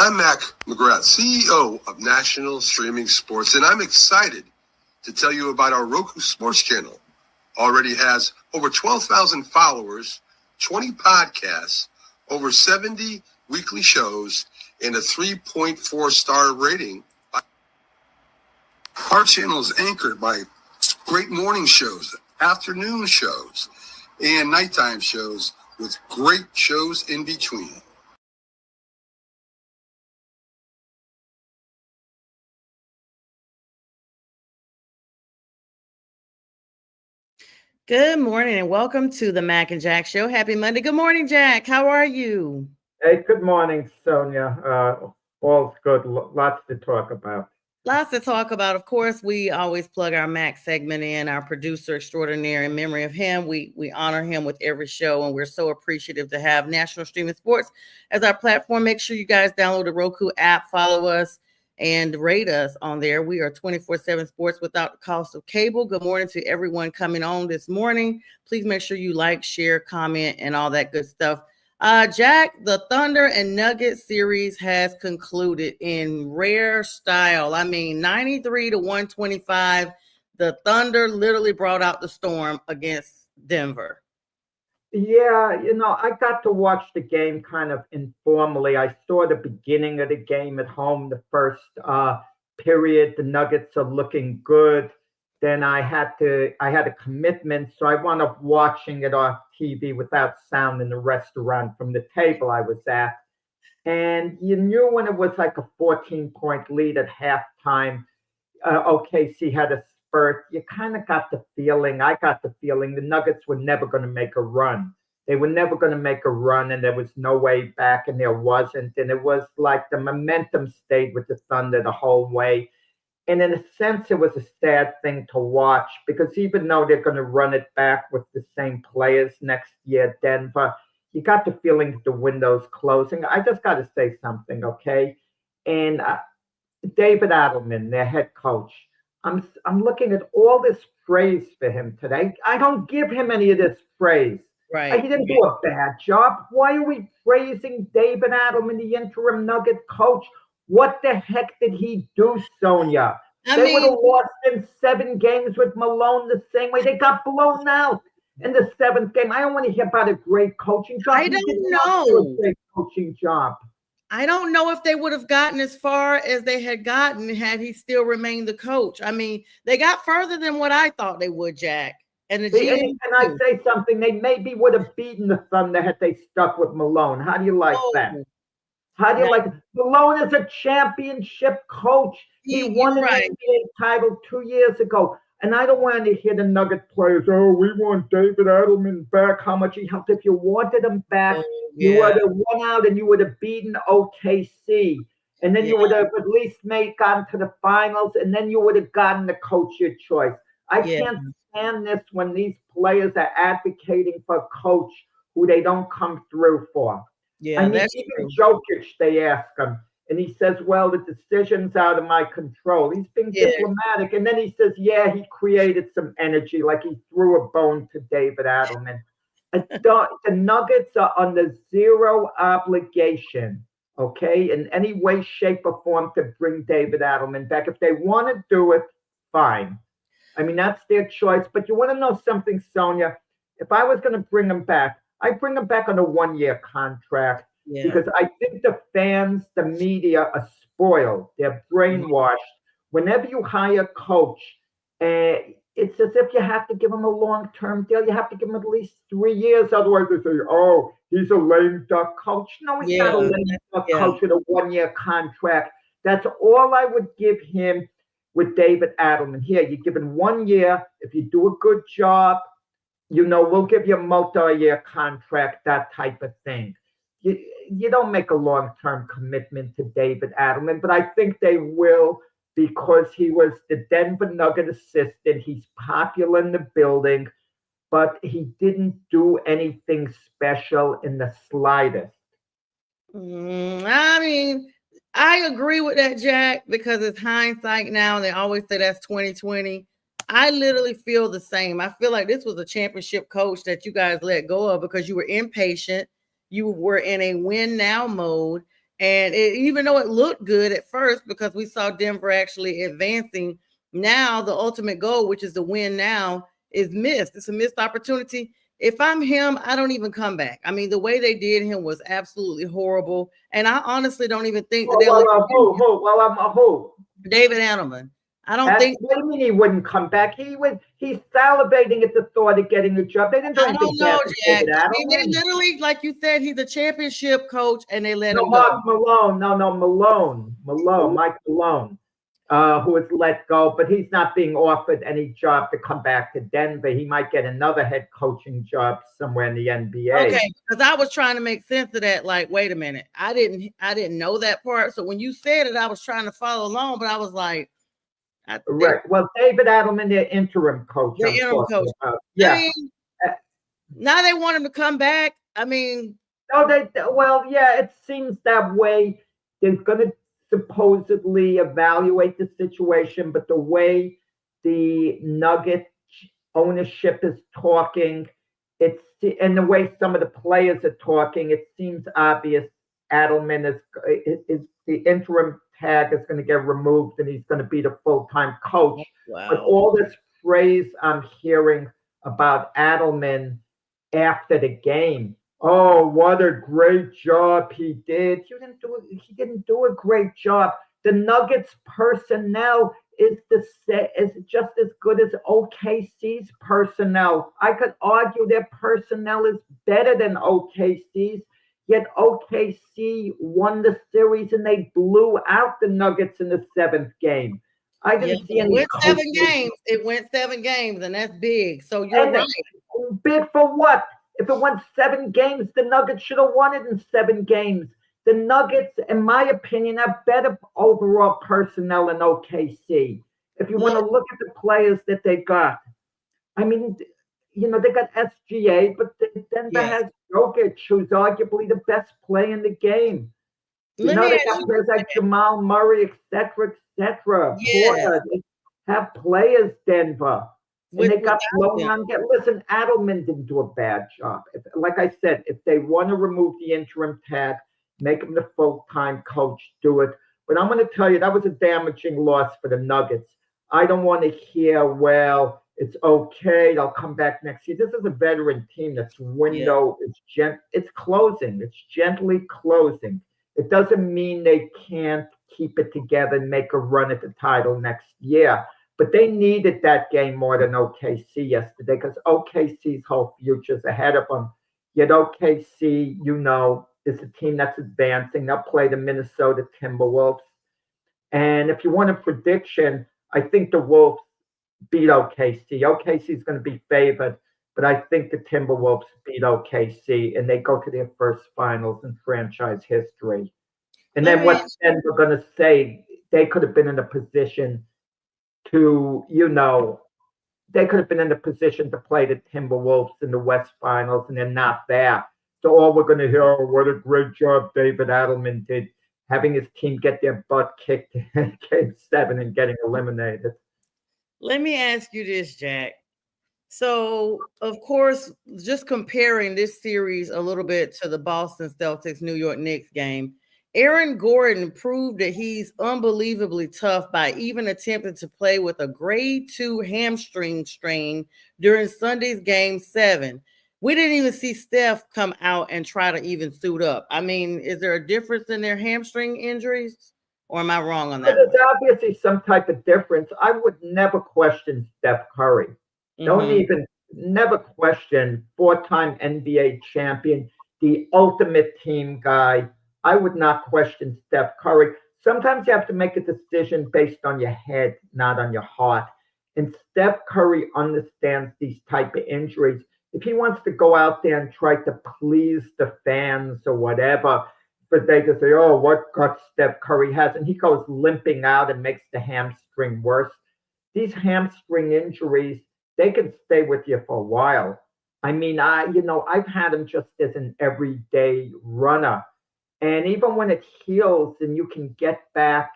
I'm Mac McGrath, CEO of National Streaming Sports, and I'm excited to tell you about our Roku Sports channel. Already has over 12,000 followers, 20 podcasts, over 70 weekly shows, and a 3.4 star rating. Our channel is anchored by great morning shows, afternoon shows, and nighttime shows with great shows in between. Good morning and welcome to the Mac and Jack Show. Happy Monday. Good morning, Jack. How are you? Hey, good morning, Sonja. All's good. Lots to talk about. Lots to talk about. Of course, we always plug our Mac segment in, our producer extraordinaire. In memory of him, we honor him with every show, and we're so appreciative to have National Streaming Sports as our platform. Make sure you guys download the Roku app, follow us, and rate us on there. We are 24/7 sports without the cost of cable. Good morning to everyone coming on this morning. Please make sure you like, share, comment, and all that good stuff. Jack, the Thunder and Nuggets series has concluded in rare style. I mean, 93-125. The Thunder literally brought out the storm against Denver. Yeah, I got to watch the game kind of informally. I saw the beginning of the game at home, the first period. The Nuggets are looking good. Then I had a commitment, so I wound up watching it off TV without sound in the restaurant from the table I was at. And you knew when it was like a 14-point lead at halftime, OKC had a spurt. You kind of got the feeling, I got the feeling the Nuggets were never going to make a run. They were never going to make a run, and there was no way back, and there wasn't. And it was like the momentum stayed with the Thunder the whole way. And in a sense, it was a sad thing to watch because even though they're going to run it back with the same players next year, Denver, you got the feeling that the window's closing. I just got to say something, okay? And David Adelman, their head coach, I'm looking at all this praise for him today. I don't give him any of this praise. Right. He didn't do a bad job. Why are we praising David Adelman, the interim Nugget coach? What the heck did he do, Sonja? They would have lost in 7 games with Malone the same way. They got blown out in the 7th game. I don't want to hear about a great coaching job. I don't know. A great coaching job. I don't know if they would have gotten as far as they had gotten had he still remained the coach. I mean, they got further than what I thought they would, Jack. And the GM. Can I say something? They maybe would have beaten the Thunder had they stuck with Malone. How do you like that? How do you like it? Malone is a championship coach. He won an NBA title 2 years ago. And I don't want to hear the Nugget players, oh, we want David Adelman back, how much he helped. If you wanted him back, you would have won out and you would have beaten OKC. And then you would have at least gotten to the finals, and then you would have gotten the coach your choice. I can't stand this when these players are advocating for a coach who they don't come through for. Yeah, I mean, even Jokic, they ask him, and he says, well, the decision's out of my control. He's being diplomatic. And then he says, yeah, he created some energy, like he threw a bone to David Adelman. The Nuggets are under zero obligation, okay, in any way, shape, or form to bring David Adelman back. If they want to do it, fine. I mean, that's their choice. But you want to know something, Sonja? If I was going to bring him back, I'd bring him back on a 1-year contract because I think the fans, the media are spoiled. They're brainwashed. Whenever you hire a coach, it's as if you have to give him a long-term deal. You have to give him at least 3 years. Otherwise, they say, oh, he's a lame duck coach. No, he's not a lame duck coach with a 1-year contract. That's all I would give him with David Adelman. Here, you give him 1 year. If you do a good job, we'll give you a multi-year contract, that type of thing. You don't make a long-term commitment to David Adelman, but I think they will because he was the Denver Nugget assistant. He's popular in the building, but he didn't do anything special in the slightest. I mean, I agree with that, Jack, because it's hindsight now. They always say that's 2020. I literally feel the same. I feel like this was a championship coach that you guys let go of because you were impatient. You were in a win now mode. And even though it looked good at first because we saw Denver actually advancing, now the ultimate goal, which is to win now, is missed. It's a missed opportunity. If I'm him, I don't even come back. I mean, the way they did him was absolutely horrible. And I honestly don't even think that who? David Adelman. I don't think. What do you mean he wouldn't come back? He's salivating at the thought of getting a job. They didn't do anything. I don't know, Jack. I mean, they literally, like you said, he's a championship coach, and they let him go. Malone. Mike Malone, who was let go, but he's not being offered any job to come back to Denver. He might get another head coaching job somewhere in the NBA. Okay, because I was trying to make sense of that. Like, wait a minute, I didn't know that part. So when you said it, I was trying to follow along, but I was like, right. Well, David Adelman, the interim coach. The interim coach. Yeah. I mean, now they want him to come back. I mean, it seems that way. They're going to supposedly evaluate the situation, but the way the Nugget ownership is talking, and the way some of the players are talking, it seems obvious Adelman is the interim tag is going to get removed and he's going to be the full-time coach. Wow. But all this praise I'm hearing about Adelman after the game, oh, what a great job he did. He didn't do a great job. The Nuggets personnel is just as good as OKC's personnel. I could argue their personnel is better than OKC's. Yet OKC won the series and they blew out the Nuggets in the 7th game. I didn't see any. It went 7 games, and that's big. So you're right. Big for what? If it went 7 games, the Nuggets should have won it in 7 games. The Nuggets, in my opinion, have better overall personnel than OKC. If you want to look at the players that they got, I mean, they got SGA, but Denver has Jokic, who's arguably the best player in the game. They got players like Jamal Murray, etc. Yeah. They have players, Denver. And they got blown on. Listen, Adelman didn't do a bad job. Like I said, if they want to remove the interim tag, make him the full-time coach, do it. But I'm going to tell you, that was a damaging loss for the Nuggets. I don't want to hear, well, it's okay, they'll come back next year. This is a veteran team that's window it's closing. It's gently closing. It doesn't mean they can't keep it together and make a run at the title next year. But they needed that game more than OKC yesterday because OKC's whole future's ahead of them. Yet OKC, is a team that's advancing. They'll play the Minnesota Timberwolves. And if you want a prediction, I think the Wolves beat OKC. OKC is going to be favored, but I think the Timberwolves beat OKC and they go to their first finals in franchise history. And then what's Denver going to say? They could have been in a position to, they could have been in a position to play the Timberwolves in the West Finals, and they're not there. So all we're going to hear, oh, what a great job David Adelman did, having his team get their butt kicked in Game 7 and getting eliminated. Let me ask you this, Jack. So, of course, just comparing this series a little bit to the Boston Celtics New York Knicks game, Aaron Gordon proved that he's unbelievably tough by even attempting to play with a grade 2 hamstring strain during Sunday's Game 7. We didn't even see Steph come out and try to even suit up. I mean, is there a difference in their hamstring injuries? Or am I wrong on that? There's obviously some type of difference. I would never question Steph Curry. Never question 4-time NBA champion, the ultimate team guy. I would not question Steph Curry. Sometimes you have to make a decision based on your head, not on your heart. And Steph Curry understands these type of injuries. If he wants to go out there and try to please the fans or whatever, but they can say, oh, what guts Steph Curry has. And he goes limping out and makes the hamstring worse. These hamstring injuries, they can stay with you for a while. I mean, I've had them just as an everyday runner. And even when it heals and you can get back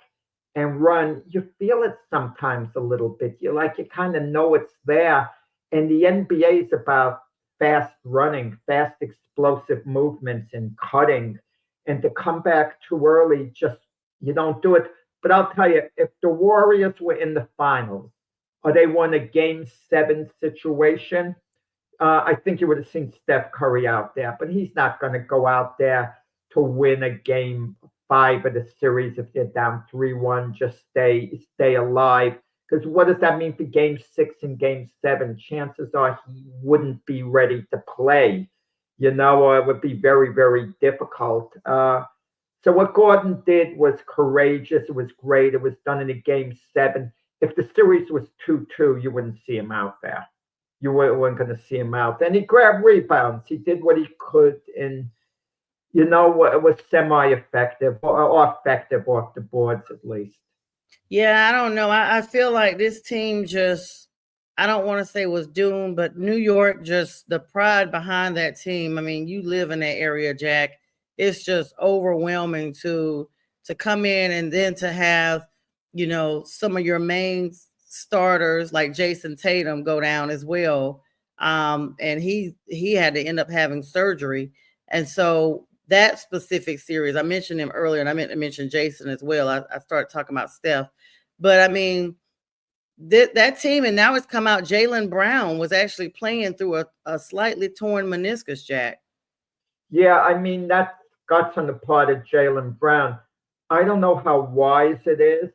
and run, you feel it sometimes a little bit. You kind of know it's there. And the NBA is about fast running, fast explosive movements and cutting. and to come back too early, just you don't do it. But I'll tell you, if the Warriors were in the finals or they won a game 7 situation, I think you would have seen Steph Curry out there, but he's not going to go out there to win a game 5 of the series if they're down 3-1. Just stay alive. Because what does that mean for game 6 and game 7? Chances are he wouldn't be ready to play, or it would be very, very difficult. So what Gordon did was courageous. It was great. It was done in a game 7. If the series was 2-2, you wouldn't see him out there. You weren't going to see him out. And he grabbed rebounds. He did what he could, and it was semi-effective or effective off the boards at least. Yeah, I don't know. I feel like this team just, I don't want to say was doomed, but New York, just the pride behind that team. I mean, you live in that area, Jack. It's just overwhelming to come in and then to have, some of your main starters like Jason Tatum go down as well. And he had to end up having surgery. And so that specific series, I mentioned him earlier, and I meant to mention Jason as well. I started talking about Steph. But, I mean, that team, and now it's come out, Jaylen Brown was actually playing through a slightly torn meniscus, Jack. Yeah, I mean, that's guts on the part of Jaylen Brown. I don't know how wise it is.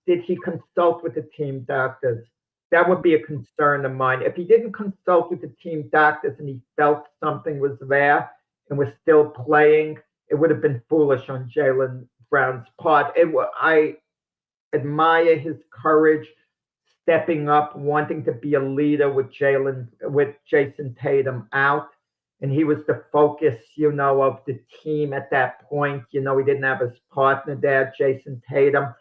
Did he consult with the team doctors? That would be a concern of mine. If he didn't consult with the team doctors and he felt something was there and was still playing, it would have been foolish on Jaylen Brown's part. I admire his courage, stepping up, wanting to be a leader with Jason Tatum out. And he was the focus, of the team at that point. He didn't have his partner there, Jason Tatum.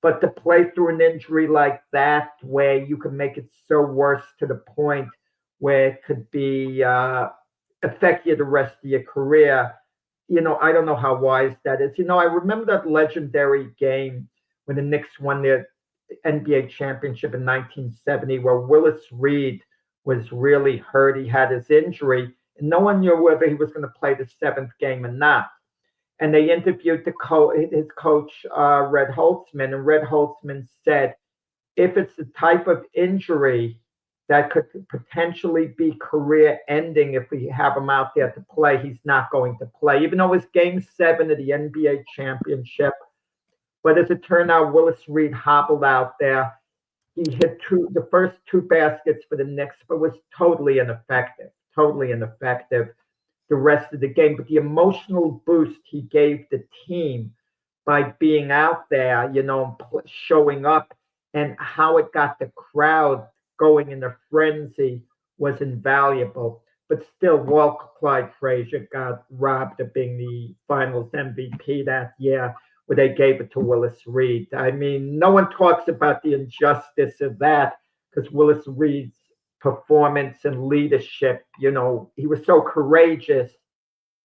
But to play through an injury like that, where you can make it so worse to the point where it could be affect you the rest of your career, I don't know how wise that is. I remember that legendary game when the Knicks won their NBA championship in 1970, where Willis Reed was really hurt. He had his injury, and no one knew whether he was going to play the 7th game or not. And they interviewed his coach, Red Holtzman, and Red Holtzman said, if it's the type of injury that could potentially be career-ending if we have him out there to play, he's not going to play, even though it was Game 7 of the NBA championship. But as it turned out, Willis Reed hobbled out there. He hit the first 2 baskets for the Knicks, but was totally ineffective the rest of the game. But the emotional boost he gave the team by being out there, showing up, and how it got the crowd going in a frenzy was invaluable. But still, Walt Clyde Frazier got robbed of being the Finals MVP that year, where they gave it to Willis Reed. I mean, no one talks about the injustice of that, because Willis Reed's performance and leadership, he was so courageous.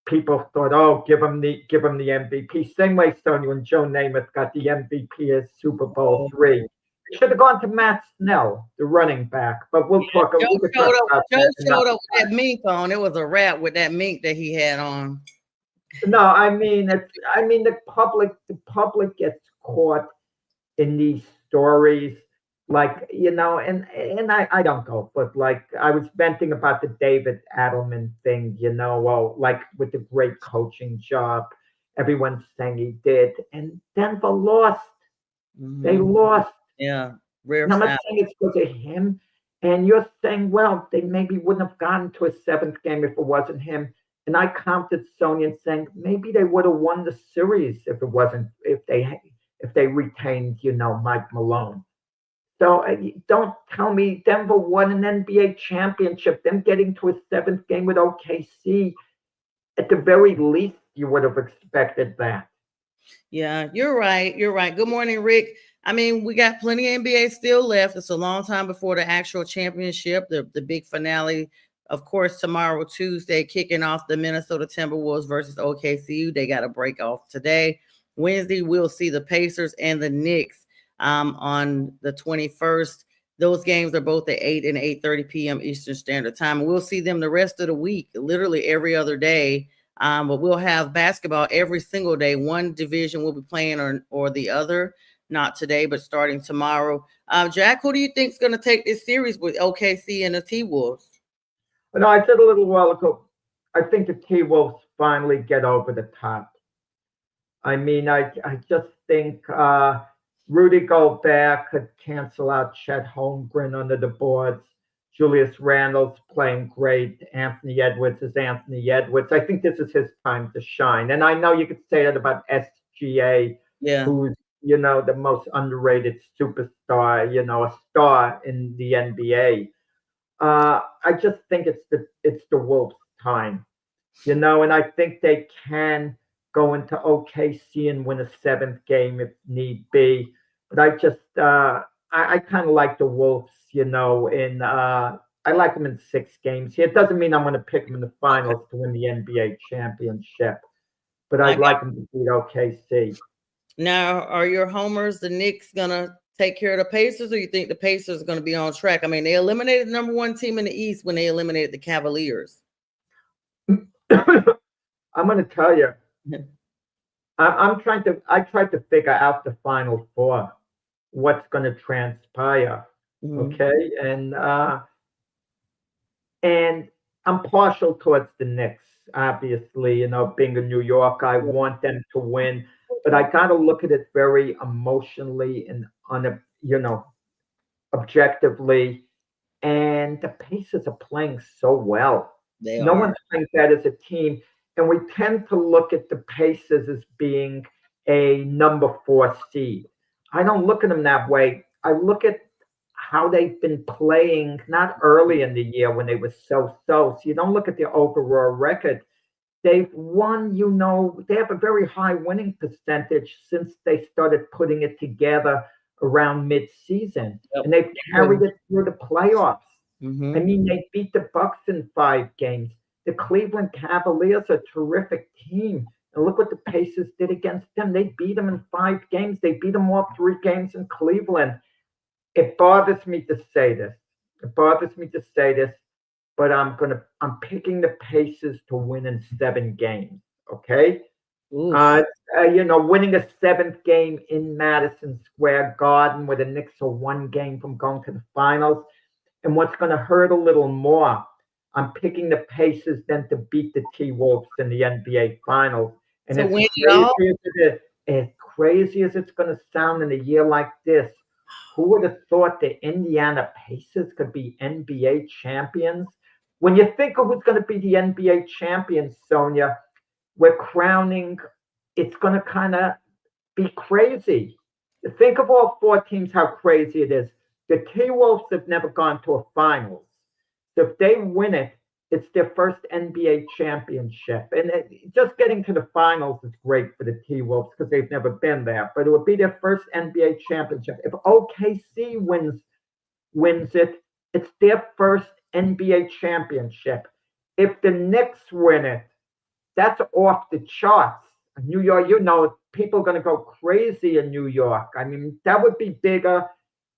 People thought, oh, give him the MVP. Same way, Sonja, when Joe Namath got the MVP at Super Bowl III. It should have gone to Matt Snell, the running back. But we'll talk Joe about showed up that. with that mink on. It was a wrap with that mink that he had on. No, I mean the public gets caught in these stories, like, and I don't go, but like I was venting about the David Adelman thing, like with the great coaching job everyone's saying he did, and Denver lost. Mm-hmm. They lost. Yeah, rare. I'm not saying it's because of him, and you're saying, well, they maybe wouldn't have gotten to a 7th game if it wasn't him. And I counted Sonja and saying maybe they would have won the series if they retained, Mike Malone. So don't tell me Denver won an NBA championship, them getting to a 7th game with OKC. At the very least, you would have expected that. Yeah, you're right. Good morning, Rick. I mean, we got plenty of NBA still left. It's a long time before the actual championship, the big finale. Of course, tomorrow, Tuesday, kicking off the Minnesota Timberwolves versus OKC. They got a break off today. Wednesday, we'll see the Pacers and the Knicks on the 21st. Those games are both at 8 and 8:30 p.m. Eastern Standard Time. And we'll see them the rest of the week, literally every other day But we'll have basketball every single day. One division will be playing or the other. Not today, but starting tomorrow. Jack, who do you think is going to take this series with OKC and the T-Wolves? No, I said a little while ago, I think the T-Wolves finally get over the top. I mean, I just think Rudy Gobert could cancel out Chet Holmgren under the boards. Julius Randle's playing great. Anthony Edwards is Anthony Edwards. I think this is his time to shine. And I know you could say that about SGA, who's, the most underrated superstar, a star in the NBA. I just think it's the Wolves' time, and I think they can go into OKC and win a seventh game if need be. But I just I kind of like the Wolves, I like them in 6 games. It doesn't mean I'm going to pick them in the finals to win the NBA championship, but I'd like them to beat OKC. Now, are your homers the Knicks gonna take care of the Pacers, or you think the Pacers are going to be on track? I mean, they eliminated the number 1 team in the East when they eliminated the Cavaliers. I'm going to tell you, I tried to figure out the Final Four, what's going to transpire, okay? And I'm partial towards the Knicks, obviously. Being a New Yorker, I want them to win, but I got to look at it very emotionally and objectively. And the Pacers are playing so well. No one thinks that as a team. And we tend to look at the Pacers as being a number 4 seed. I don't look at them that way. I look at how they've been playing, not early in the year when they were so. So you don't look at their overall record. They've won, they have a very high winning percentage since they started putting it together around mid-season. And they've carried it through the playoffs. I mean, they beat the Bucks in 5 games. The Cleveland Cavaliers are a terrific team. And look what the Pacers did against them. They beat them in 5 games. They beat them all 3 games in Cleveland. It bothers me to say this. But I'm picking the Pacers to win in 7 games. Okay. Winning a 7th game in Madison Square Garden where the Knicks are 1 game from going to the finals. And what's going to hurt a little more, I'm picking the Pacers then to beat the T-Wolves in the NBA Finals. And as crazy as it's going to sound in a year like this, who would have thought the Indiana Pacers could be NBA champions? When you think of who's going to be the NBA champions, Sonja, we're crowning, it's going to kind of be crazy. Think of all 4 teams, how crazy it is. The T-Wolves have never gone to a finals. So if they win it, it's their first NBA championship. And just getting to the finals is great for the T-Wolves because they've never been there. But it would be their first NBA championship. If OKC wins it, it's their first NBA championship. If the Knicks win it, that's off the charts. New York, people are going to go crazy in New York. I mean, that would be bigger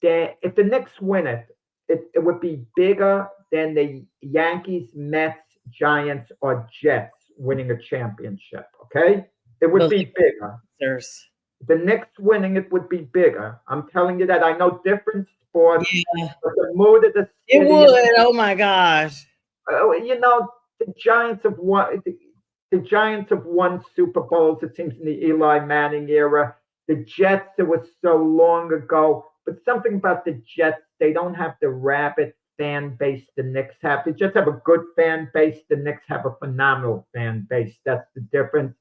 than if the Knicks win it. It would be bigger than the Yankees, Mets, Giants, or Jets winning a championship. Okay, it would be bigger. The Knicks winning it would be bigger. I'm telling you that. I know different sports, but the mood of the city. It would. Oh my gosh. The Giants have won. The Giants have won Super Bowls, it seems, in the Eli Manning era. The Jets, it was so long ago. But something about the Jets, they don't have the rabid fan base the Knicks have. They just have a good fan base. The Knicks have a phenomenal fan base. That's the difference.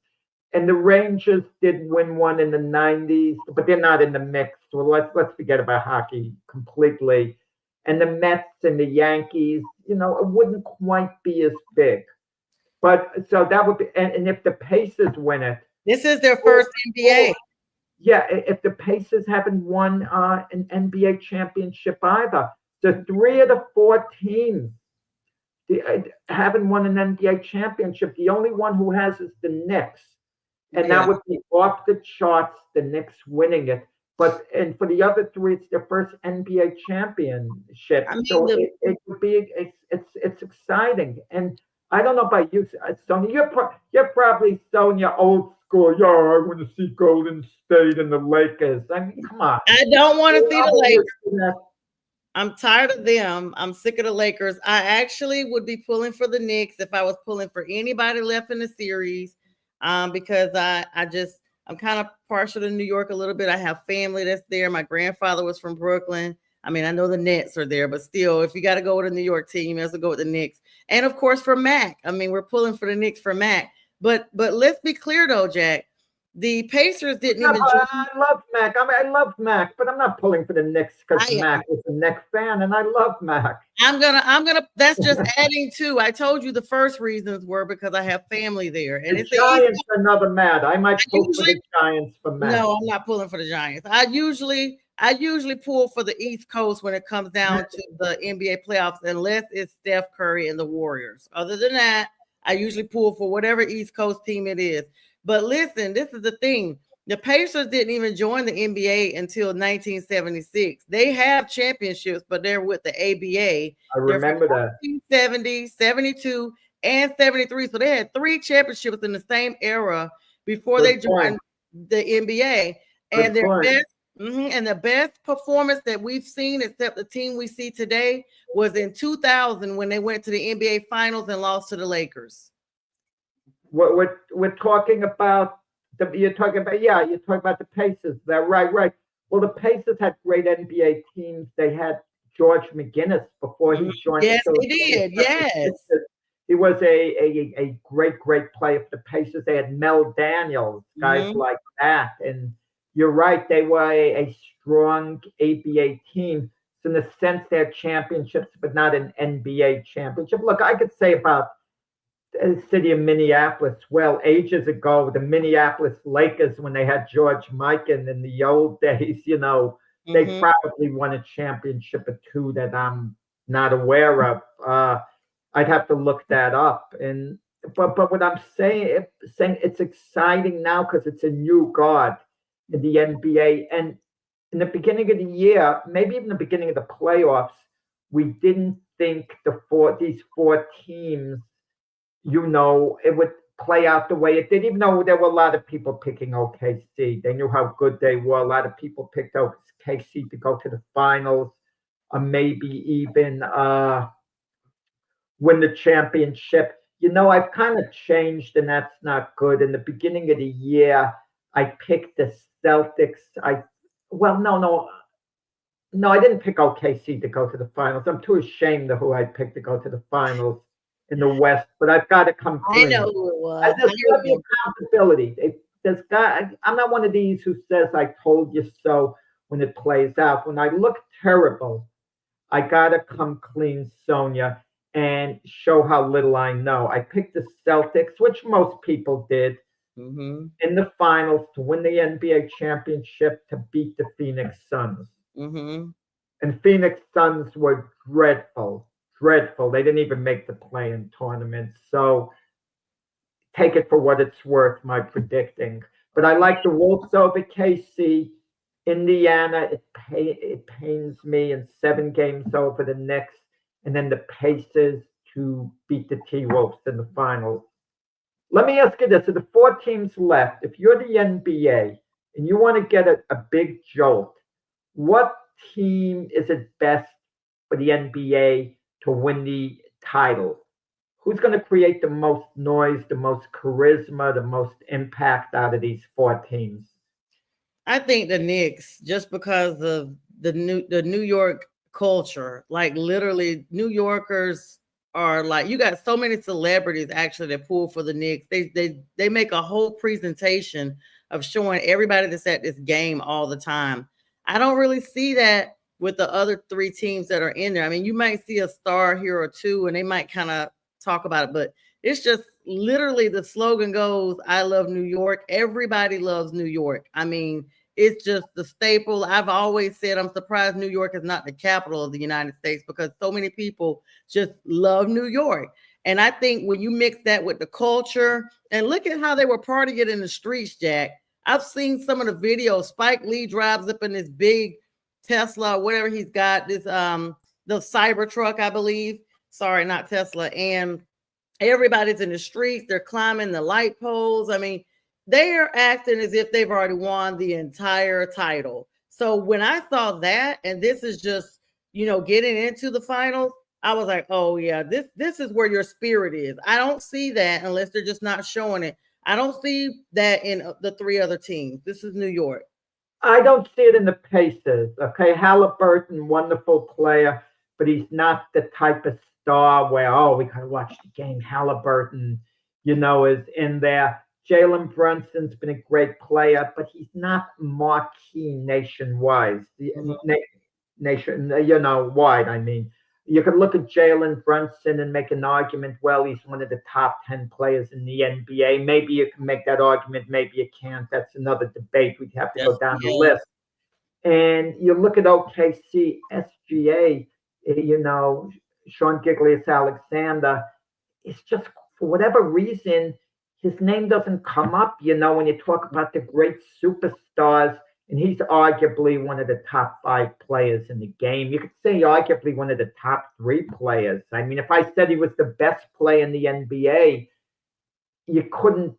And the Rangers did win one in the 90s, but they're not in the mix. So let's forget about hockey completely. And the Mets and the Yankees, it wouldn't quite be as big. But so that would be, and if the Pacers win it. This is their first NBA. Yeah, if the Pacers haven't won an NBA championship either. So 3 of the 4 teams haven't won an NBA championship. The only one who has is the Knicks. And that would be off the charts, the Knicks winning it. And for the other 3, it's their first NBA championship. So it would be, it's exciting. And I don't know about you, Sonia. You're probably Sonia old school. Yeah, I want to see Golden State and the Lakers. I mean, come on. I don't want to see the Lakers. That. I'm tired of them. I'm sick of the Lakers. I actually would be pulling for the Knicks if I was pulling for anybody left in the series, because I'm kind of partial to New York a little bit. I have family that's there. My grandfather was from Brooklyn. I mean, I know the Nets are there, but still, if you got to go with a New York team, you have to go with the Knicks. And of course, for Mac. I mean, we're pulling for the Knicks for Mac. But let's be clear though, Jack. The Pacers didn't even. I love Mac. I love Mac, but I'm not pulling for the Knicks because Mac is a Knicks fan, and I love Mac. I'm gonna. That's just adding to. I told you the first reasons were because I have family there, and the Giants are another mad. I might pull for the Giants for Mac. No, I'm not pulling for the Giants. I usually pull for the East Coast when it comes down to the NBA playoffs, unless it's Steph Curry and the Warriors. Other than that, I usually pull for whatever East Coast team it is. But listen, this is the thing. The Pacers didn't even join the NBA until 1976. They have championships, but they're with the ABA. I remember that. 1970, 72, and 73. So they had 3 championships in the same era before they joined the NBA. And the best performance that we've seen, except the team we see today, was in 2000 when they went to the NBA Finals and lost to the Lakers. We're talking about you're talking about the Pacers. That right. Well, the Pacers had great NBA teams. They had George McGinnis before he joined. Yes, he did. Yes, he was a great player for the Pacers. They had Mel Daniels, guys like that. And you're right, they were a strong ABA team. So in the sense they're championships, but not an NBA championship. Look, I could say about the city of Minneapolis. Well, ages ago, the Minneapolis Lakers, when they had George Mikan in the old days, they probably won a championship or 2 that I'm not aware of. I'd have to look that up. But what I'm saying it's exciting now because it's a new guard in the NBA. And in the beginning of the year, maybe even the beginning of the playoffs, we didn't think these 4 teams, it would play out the way it did, even though there were a lot of people picking OKC. They knew how good they were. A lot of people picked OKC to go to the finals, or maybe even win the championship. I've kind of changed, and that's not good. In the beginning of the year, I picked the Celtics. I didn't pick OKC to go to the finals. I'm too ashamed of who I picked to go to the finals in the West, but I've got to come clean. I know who it was. There's got to be accountability. I'm not one of these who says I told you so when it plays out. When I look terrible, I got to come clean, Sonia, and show how little I know. I picked the Celtics, which most people did, in the finals to win the NBA championship, to beat the Phoenix Suns. And Phoenix Suns were dreadful. They didn't even make the play-in tournament. So take it for what it's worth, my predicting. But I like the Wolves over KC. Indiana, it pains me, in 7 games over the Knicks. And then the Pacers to beat the T-Wolves in the finals. Let me ask you this. Of the 4 teams left, if you're the NBA and you want to get a big jolt, what team is it best for the NBA to win the title? Who's going to create the most noise, the most charisma, the most impact out of these 4 teams? I think the Knicks, just because of the New York culture. Like literally, New Yorkers are like, you got so many celebrities actually that pull for the Knicks. They make a whole presentation of showing everybody that's at this game all the time. I don't really see that with the other 3 teams that are in there. I mean, you might see a star here or 2, and they might kind of talk about it, but it's just literally the slogan goes, I love New York. Everybody loves New York. I mean, it's just the staple. I've always said I'm surprised New York is not the capital of the United States because so many people just love New York. And I think when you mix that with the culture, and look at how they were partying in the streets, Jack. I've seen some of the videos. Spike Lee drives up in this big Tesla, whatever he's got, this the Cybertruck, I believe. Sorry, not Tesla. And Everybody's in the streets. They're climbing the light poles. I mean, they are acting as if they've already won the entire title. So when I saw that, and this is just, getting into the finals, I was like, oh yeah, this is where your spirit is. I don't see that unless they're just not showing it. I don't see that in the three other teams. This is New York. I don't see it in the Pacers. Okay, Halliburton, wonderful player, but he's not the type of star where, oh, we gotta watch the game. Halliburton, is in there. Jalen Brunson's been a great player, but he's not marquee nationwide. Wide. I mean, you could look at Jalen Brunson and make an argument. Well, he's one of the top 10 players in the NBA. Maybe you can make that argument. Maybe you can't. That's another debate. We'd have to go down the list. And you look at OKC, SGA, Sean Giglius Alexander. It's just for whatever reason, his name doesn't come up, when you talk about the great superstars, and he's arguably one of the top 5 players in the game. You could say arguably one of the top 3 players. I mean, if I said he was the best player in the NBA, you couldn't,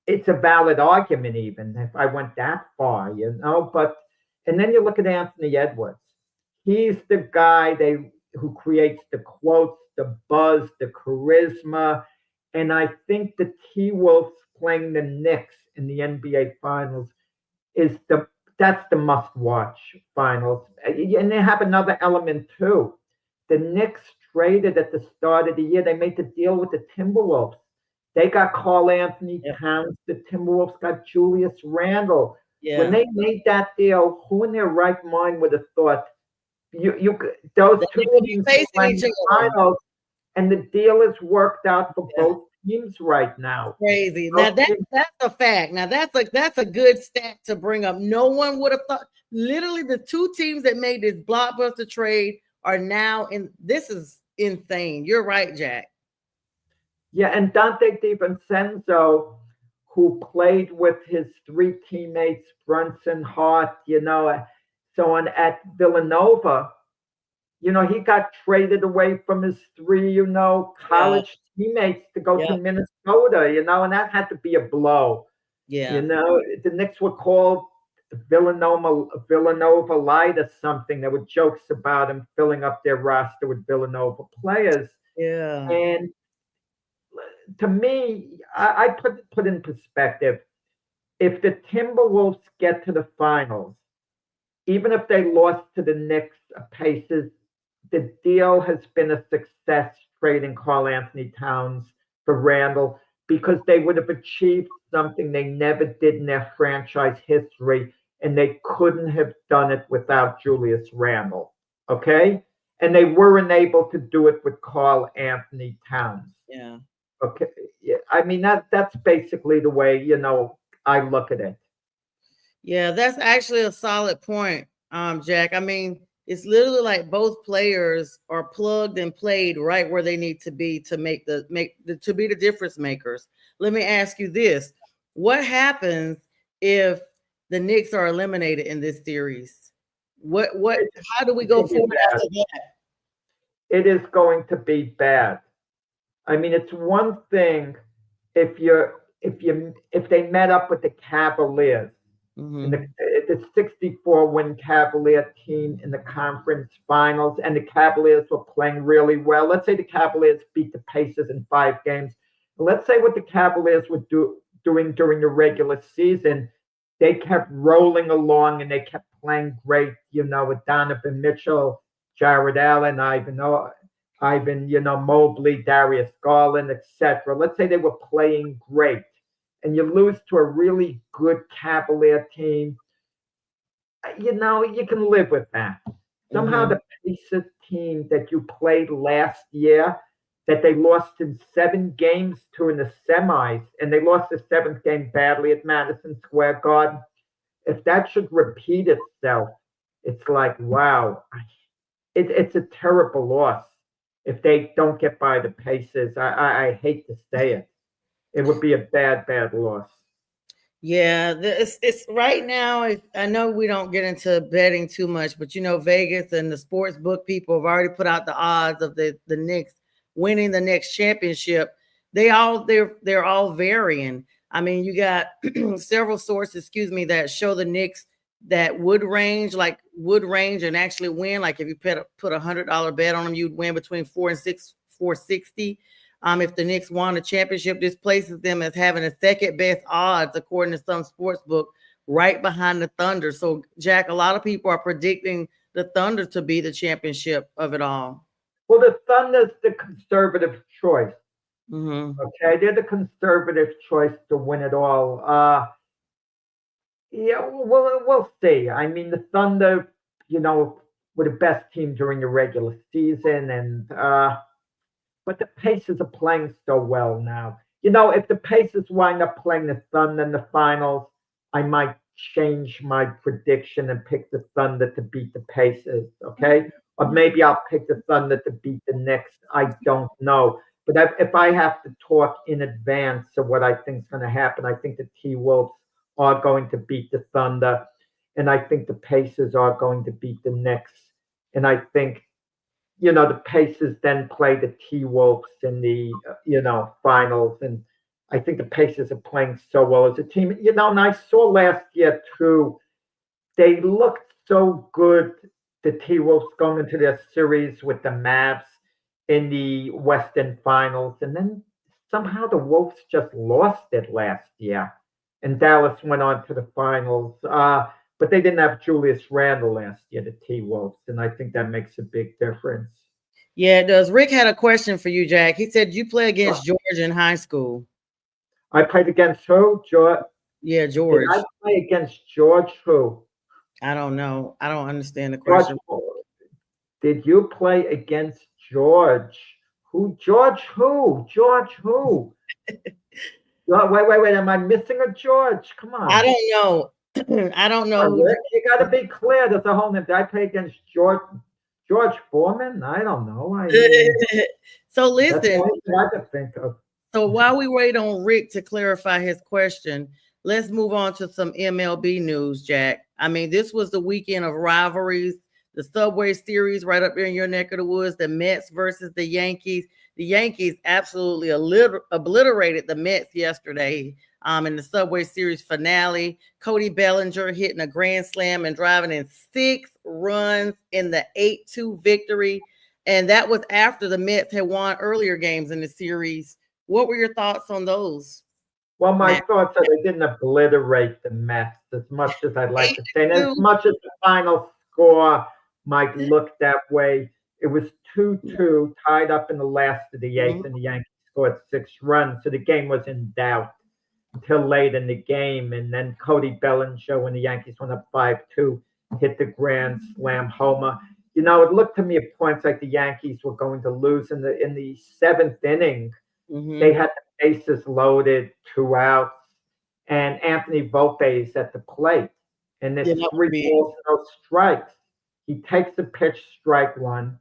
it's a valid argument even if I went that far, but, and then you look at Anthony Edwards. He's the guy who creates the quotes, the buzz, the charisma. And I think the T-Wolves playing the Knicks in the NBA Finals that's the must-watch finals. And they have another element too. The Knicks traded at the start of the year. They made the deal with the Timberwolves. They got Karl Anthony Towns. The Timberwolves got Julius Randle. Yeah. When they made that deal, who in their right mind would have thought those two teams playing the finals, and the deal has worked out for both teams right now. Crazy. Now that's a fact. Now that's a good stat to bring up. No one would have thought. Literally, the two teams that made this blockbuster trade are now in. This is insane. You're right, Jack. Yeah, and Dante DiVincenzo, who played with his 3 teammates, Brunson, Hart, so on at Villanova. He got traded away from his 3, college teammates to go to Minnesota, and that had to be a blow. Yeah. The Knicks were called Villanova Light or something. There were jokes about him filling up their roster with Villanova players. Yeah. And to me, I put in perspective, if the Timberwolves get to the finals, even if they lost to the Knicks, Pacers, the deal has been a success trading Karl Anthony Towns for Randle, because they would have achieved something they never did in their franchise history, and they couldn't have done it without Julius Randle. Okay? And they weren't able to do it with Karl Anthony Towns. Yeah. Okay. Yeah. I mean, that's basically the way, I look at it. Yeah, that's actually a solid point, Jack. I mean, it's literally like both players are plugged and played right where they need to be to be the difference makers. Let me ask you this: what happens if the Knicks are eliminated in this series? How do we go forward after that? It is going to be bad. I mean, it's one thing if they met up with the Cavaliers. Mm-hmm. The 64-win Cavalier team in the conference finals, and the Cavaliers were playing really well. Let's say the Cavaliers beat the Pacers in 5 games. Let's say what the Cavaliers were doing during the regular season. They kept rolling along and they kept playing great, with Donovan Mitchell, Jared Allen, Ivan, Mobley, Darius Garland, etc. Let's say they were playing great, and you lose to a really good Cavalier team. You can live with that. Somehow the Pacers team that you played last year, that they lost in 7 games to in the semis, and they lost the 7th game badly at Madison Square Garden. If that should repeat itself, it's like, wow, it's a terrible loss. If they don't get by the Pacers, I hate to say it. It would be a bad, bad loss. Yeah, it's right now. I know we don't get into betting too much, but Vegas and the sports book people have already put out the odds of the Knicks winning the next championship, they're all varying. I mean, you got several sources, that show the Knicks that would range and actually win. Like if you put $100 bet on them, you'd win between 460. If the Knicks won the championship, this places them as having the second best odds according to some sports book, right behind the Thunder. So, Jack, a lot of people are predicting the Thunder to be the championship of it all. Well, the Thunder's the conservative choice. Mm-hmm. Okay, they're the conservative choice to win it all. Yeah, we'll see. I mean, the Thunder, were the best team during the regular season, and but the Pacers are playing so well now. If the Pacers wind up playing the Thunder in the finals, I might change my prediction and pick the Thunder to beat the Pacers. Okay, or maybe I'll pick the Thunder to beat the Knicks. I don't know. But if I have to talk in advance of what I think is going to happen, I think the T-Wolves are going to beat the Thunder, and I think the Pacers are going to beat the Knicks. And I think, the Pacers then play the T-Wolves in the, finals. And I think the Pacers are playing so well as a team. And I saw last year, too, they looked so good, the T-Wolves going into their series with the Mavs in the Western Finals, and then somehow the Wolves just lost it last year, and Dallas went on to the finals. But they didn't have Julius Randle last year, the T-Wolves, and I think that makes a big difference. Yeah, it does. Rick had a question for you, Jack. He said you play against George in high school. I played against who? George? Yeah, George. Did I play against George who? I don't know. I don't understand the question. Did you play against George? Who? George who? George who? Wait. Am I missing a George? Come on. I don't know. I don't know. You got to be clear. There's a whole name. Did I play against George Foreman? I don't know. So listen. That's what I could think of. So while we wait on Rick to clarify his question, let's move on to some MLB news, Jack. I mean, this was the weekend of rivalries. The Subway Series right up there in your neck of the woods, the Mets versus the Yankees. The Yankees absolutely obliterated the Mets yesterday in the Subway Series finale. Cody Bellinger hitting a grand slam and driving in 6 runs in the 8-2 victory. And that was after the Mets had won earlier games in the series. What were your thoughts on those? Well, my thoughts are they didn't obliterate the Mets as much as I'd like to say. And as much as the final score might look that way, it was 2-2, tied up in the last of the 8th, and the Yankees scored 6 runs. So the game was in doubt until late in the game. And then Cody Bellinger, when the Yankees went up 5-2, hit the grand slam homer. It looked to me at points like the Yankees were going to lose in the 7th inning. Mm-hmm. They had the bases loaded, 2 outs, and Anthony Volpe is at the plate. And there's 3 balls, no strikes. He takes the pitch, strike 1.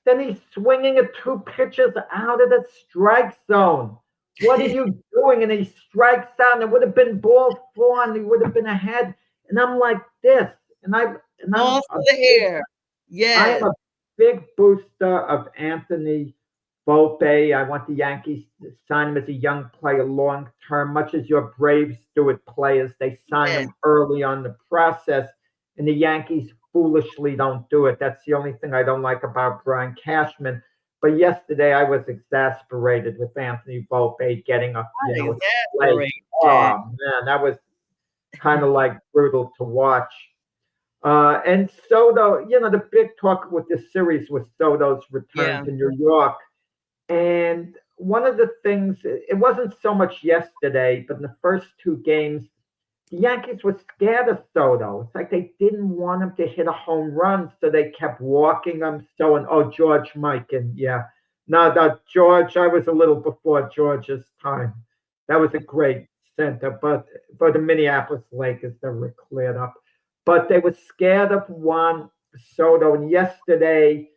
Then he's swinging at 2 pitches out of the strike zone. What are you doing? And he strikes out, and it would have been ball 4, and he would have been ahead. And I'm like this. I'm the air. Yeah. I'm a big booster of Anthony Volpe. I want the Yankees to sign him as a young player long term, much as your Braves do with players. They sign him early on the process, and the Yankees foolishly don't do it. That's the only thing I don't like about Brian Cashman. But yesterday I was exasperated with Anthony Volpe getting a play. Oh man, that was kind of like brutal to watch. And Soto, the big talk with this series was Soto's return to New York. And one of the things, it wasn't so much yesterday, but in the first 2 games, the Yankees were scared of Soto. It's like they didn't want him to hit a home run, so they kept walking him. George Mikan, No, George, I was a little before George's time. That was a great center, but for the Minneapolis Lakers, they were cleared up. But they were scared of Juan Soto. And yesterday,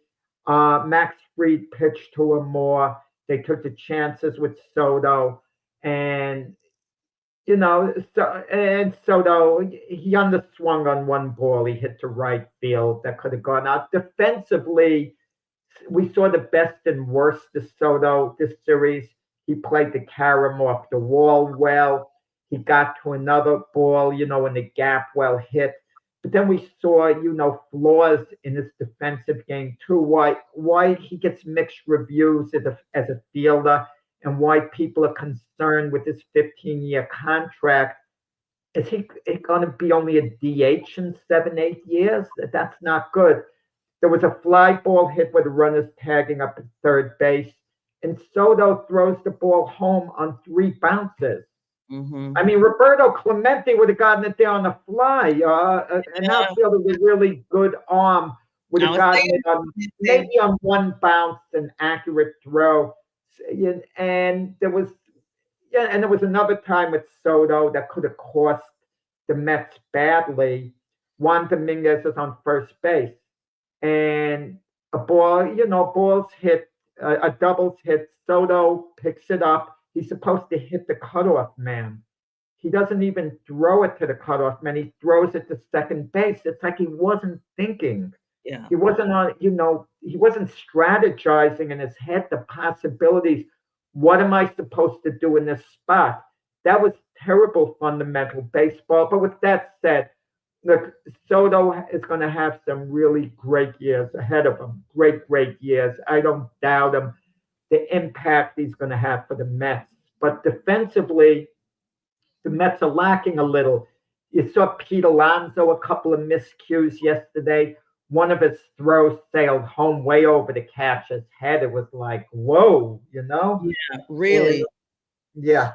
Max Fried pitched to him more. They took the chances with Soto. And, Soto, he underswung on 1 ball. He hit to right field. That could have gone out. Defensively, We saw the best and worst of Soto this series. He played the carom off the wall well. He got to another ball, in the gap well hit. But then we saw, flaws in his defensive game too. Why he gets mixed reviews as a fielder, and why people are concerned with his 15-year contract. Is he going to be only a DH in 7, 8 years? That's not good. There was a fly ball hit with the runners tagging up at third base, and Soto throws the ball home on 3 bounces. Mm-hmm. I mean, Roberto Clemente would have gotten it there on the fly. An outfielder with a really good arm would have gotten it on maybe on 1 bounce, an accurate throw. And there was another time with Soto that could have cost the Mets badly. Juan Dominguez is on first base, and a balls hit, a doubles hit. Soto picks it up. He's supposed to hit the cutoff man. He doesn't even throw it to the cutoff man. He throws it to second base. It's like he wasn't thinking. Yeah. He wasn't he wasn't strategizing in his head the possibilities. What am I supposed to do in this spot? That was terrible fundamental baseball. But with that said, look, Soto is going to have some really great years ahead of him. Great years. I don't doubt him. The impact he's going to have for the Mets. But defensively, the Mets are lacking a little. You saw Pete Alonso, a couple of miscues yesterday. One of his throws sailed home way over the catcher's head. It was like, whoa, Yeah, really. Yeah.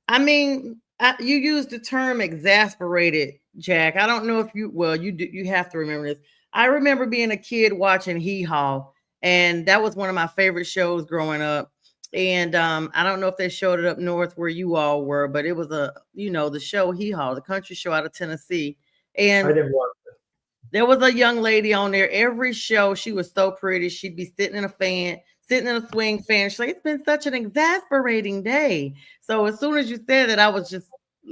I mean, you used the term exasperated, Jack. I don't know if you have to remember this. I remember being a kid watching Hee Haw, and that was one of my favorite shows growing up. And I don't know if they showed it up north where you all were, but it was the show Hee Haw, the country show out of Tennessee. And I didn't watch it. There was a young lady on there. Every show, she was so pretty. She'd be sitting in a swing fan. She's like, it's been such an exasperating day. So as soon as you said that, I was just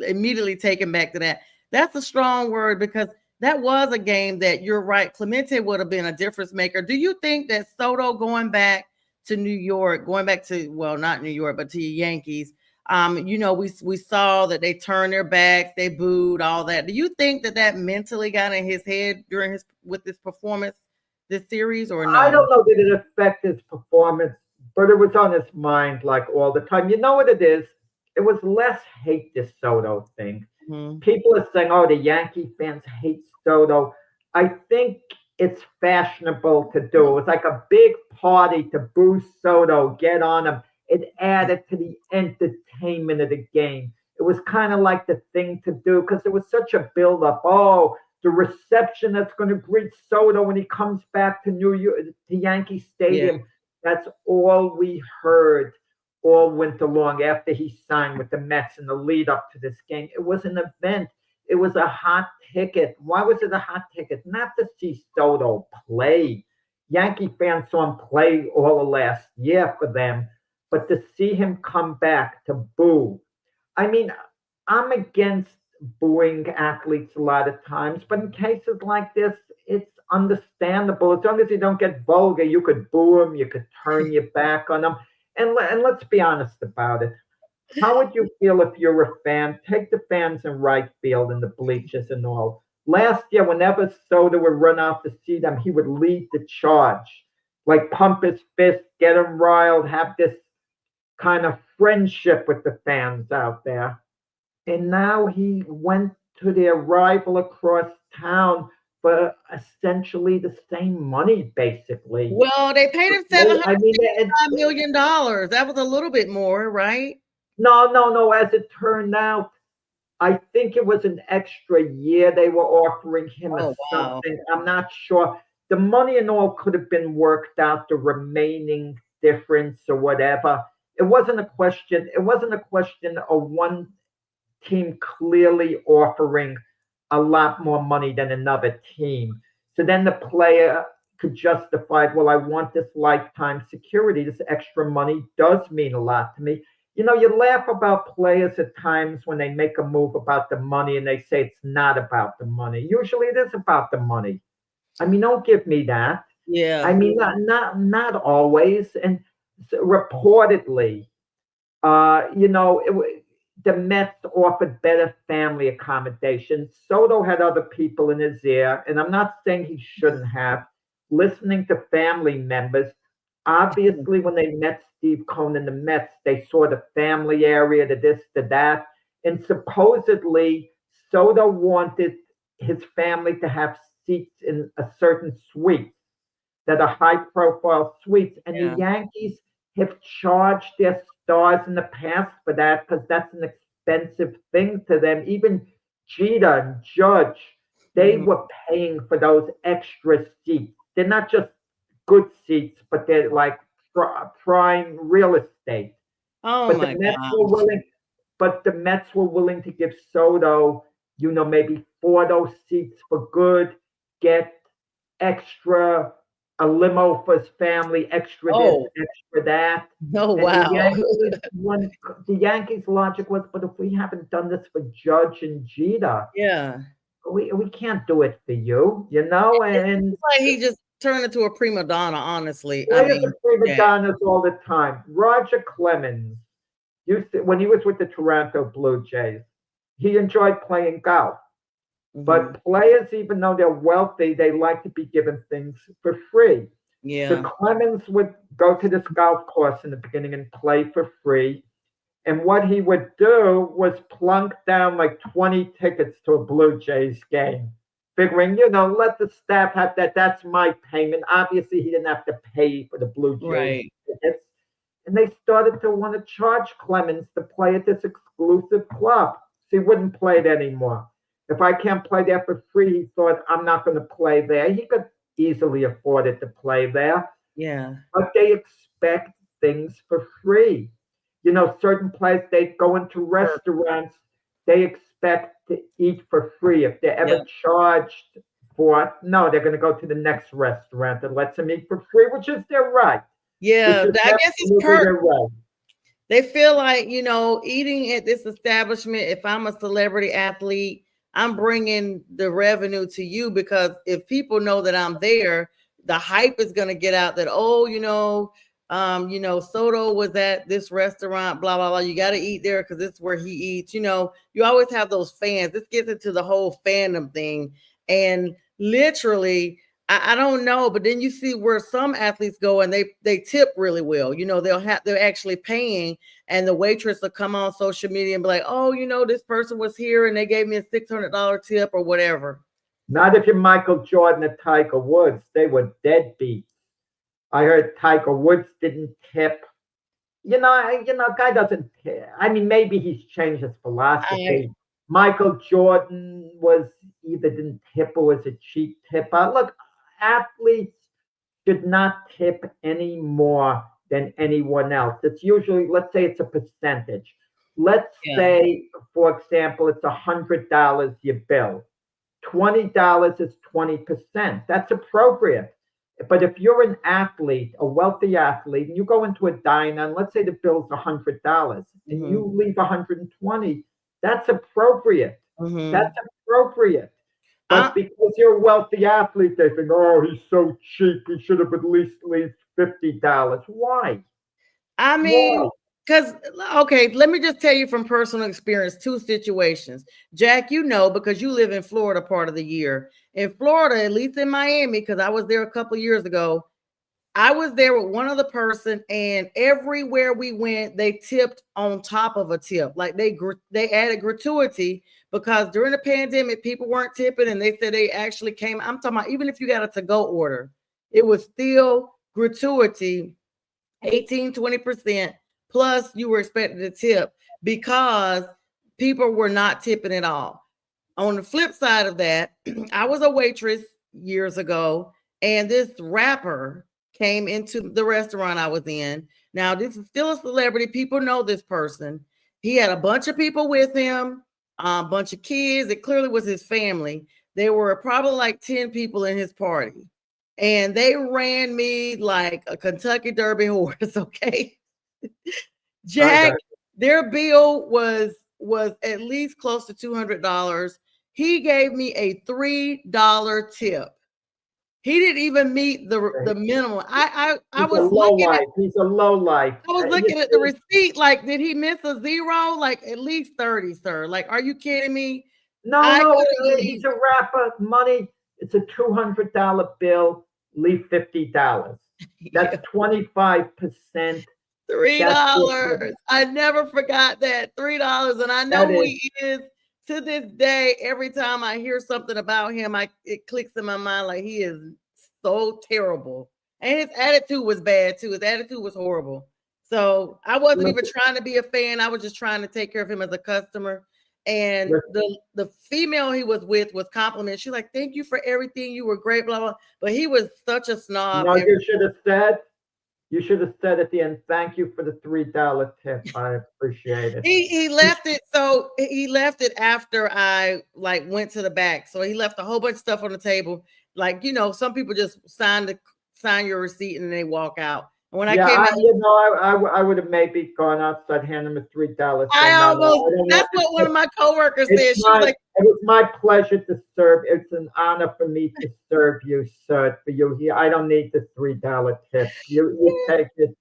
immediately taken back to that. That's a strong word, because that was a game that, you're right, Clemente would have been a difference maker. Do you think that Soto going back to New York, not New York, but to the Yankees, we saw that they turned their backs, they booed, all that. Do you think that mentally got in his head with this performance, this series, or no? I don't know that it affected his performance, but it was on his mind like all the time. You know what it is? It was less hate this Soto thing. Mm-hmm. People are saying, oh, the Yankee fans hate Soto. I think it's fashionable to do. It's like a big party to boo Soto, get on him. It added to the entertainment of the game. It was kind of like the thing to do, because there was such a buildup. Oh, the reception that's going to greet Soto when he comes back to New York, to Yankee Stadium. Yeah. That's all we heard all winter long after he signed with the Mets in the lead up to this game. It was an event. It was a hot ticket. Why was it a hot ticket? Not to see Soto play. Yankee fans saw him play all of last year for them. But to see him come back to boo, I mean, I'm against booing athletes a lot of times, but in cases like this, it's understandable. As long as you don't get vulgar, you could boo him, you could turn your back on him. And let's be honest about it. How would you feel if you're a fan? Take the fans in right field and the bleachers and all. Last year, whenever Soto would run out to see them, he would lead the charge, like pump his fist, get them riled, have this kind of friendship with the fans out there. And now he went to their rival across town for essentially the same money, basically. Well, they paid him $755 million. That was a little bit more, right? No. As it turned out, I think it was an extra year they were offering him or something. Wow. I'm not sure. The money and all could have been worked out, the remaining difference or whatever. It wasn't a question of one team clearly offering a lot more money than another team. So then the player could justify, well, I want this lifetime security. This extra money does mean a lot to me. You laugh about players at times when they make a move about the money and they say it's not about the money. Usually it is about the money. I mean, don't give me that. Yeah. I mean, not always. And reportedly, the Mets offered better family accommodations. Soto had other people in his ear, and I'm not saying he shouldn't have. Listening to family members, obviously, when they met Steve Cohen and the Mets, they saw the family area, the this, the that, and supposedly Soto wanted his family to have seats in a certain suite that are high profile suites. And the Yeah. Yankees have charged their stars in the past for that because that's an expensive thing to them. Even Jeter and Judge, they Mhm. were paying for those extra seats. They're not just good seats, but they're like prime real estate. Oh But the my Mets were gosh. willing, but the Mets were willing to give Soto, maybe four of those seats for good, get extra a limo for his family, extra this, Oh, extra that. oh And the wow. Yankees, when the Yankees' logic was, but if we haven't done this for Judge and Jeter, Yeah. we can't do it for you. It And seems like he just turned into a prima donna, honestly. I players mean, are prima yeah. donnas all the time. Roger Clemens when he was with the Toronto Blue Jays, he enjoyed playing golf. Mhm. But players, even though they're wealthy, they like to be given things for free. So Yeah. Clemens would go to this golf course in the beginning and play for free. And what he would do was plunk down like 20 tickets to a Blue Jays game, figuring, let the staff have that. That's my payment. Obviously, he didn't have to pay for the Blue Jays Right. tickets. And they started to want to charge Clemens to play at this exclusive club. So he wouldn't play it anymore. If I can't play there for free, he thought, I'm not going to play there. He could easily afford it to play there, Yeah. but they expect things for free. Certain places, they go into Sure. restaurants, they expect to eat for free. If they're Yeah. ever charged for it, no, they're going to go to the next restaurant that lets them eat for free, which is their right. Yeah. Which is I guess it's absolutely perk. their right. They feel like, eating at this establishment, if I'm a celebrity athlete, I'm bringing the revenue to you, because if people know that I'm there, the hype is going to get out that, oh, Soto was at this restaurant, blah, blah, blah. You got to eat there because this is where he eats. You always have those fans. This gets into the whole fandom thing. And literally, I don't know, but then you see where some athletes go and they tip really well. They're actually paying, and the waitress will come on social media and be like, oh, this person was here and they gave me a $600 tip or whatever. Not if you're Michael Jordan or Tiger Woods. They were deadbeats. I heard Tiger Woods didn't tip. Guy doesn't. I mean, maybe he's changed his philosophy. Michael Jordan was either didn't tip or was a cheap tipper. Look, athletes should not tip any more than anyone else. It's usually, let's say, it's a percentage. Let's say, for example, it's $100 your bill. $20 is 20%. That's appropriate. But if you're an athlete, a wealthy athlete, and you go into a diner, and let's say the bill's $100, and you leave 120, that's appropriate. That's appropriate. But because you're a wealthy athlete, they think, oh, he's so cheap, he should have at least $50. Why? I mean, because, okay, let me just tell you from personal experience, two situations. Jack, because you live in Florida part of the year. In Florida, at least in Miami, because I was there a couple of years ago, I was there with one other person, and everywhere we went, they tipped on top of a tip. Like they added gratuity, because during the pandemic, people weren't tipping, and they said they actually came. I'm talking about even if you got a to-go order, it was still gratuity, 18-20%, plus you were expected to tip, because people were not tipping at all. On the flip side of that, I was a waitress years ago, and this rapper came into the restaurant I was in. Now, this is still a celebrity. People know this person. He had a bunch of people with him, a bunch of kids. It clearly was his family. There were probably like 10 people in his party, and they ran me like a Kentucky Derby horse. Okay. Jack, their bill was at least close to $200. He gave me a $3 tip. He didn't even meet the minimum. I He's was a low looking at life. He's a low life. I was looking at the receipt. Like, did he miss a zero? Like at least 30, sir. Like, are you kidding me? No, he's a rapper. Money. It's a $200 bill. Leave $50. That's 25%. $3. I never forgot that. $3. And I know who he is to this day. Every time I hear something about him, it clicks in my mind like he is so terrible. And his attitude was bad too. His attitude was horrible. So I wasn't even trying to be a fan. I was just trying to take care of him as a customer. And the female he was with was complimenting. She's like, "Thank you for everything. You were great, blah, blah." But he was such a snob. No, you should have said at the end, "Thank you for the $3 tip. I appreciate it." He left it. So he left it after I like went to the back. So he left a whole bunch of stuff on the table. Like, some people just sign your receipt and they walk out. And when I came out, I would have maybe gone outside, hand him a $3. That's what one of my coworkers said. She was like, "It was my pleasure to serve. It's an honor for me to serve you, sir. For you here, I don't need the $3 tip. You take it.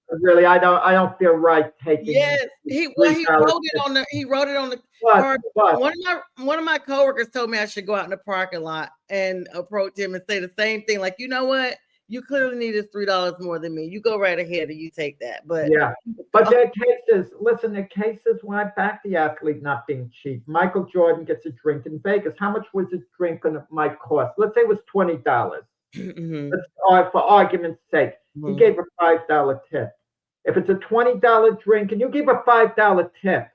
Really, I don't feel right taking." Yes, he wrote it on the card. One of my coworkers told me I should go out in the parking lot and approach him and say the same thing. Like, you know what? You clearly needed $3 more than me. You go right ahead and you take that. But yeah, but there are cases. Listen, there are cases where I back the athlete not being cheap. Michael Jordan gets a drink in Vegas. How much was a drink might cost? Let's say it was $20. Mm-hmm. For argument's sake, he gave a $5 tip. If it's a $20 drink and you give a $5 tip,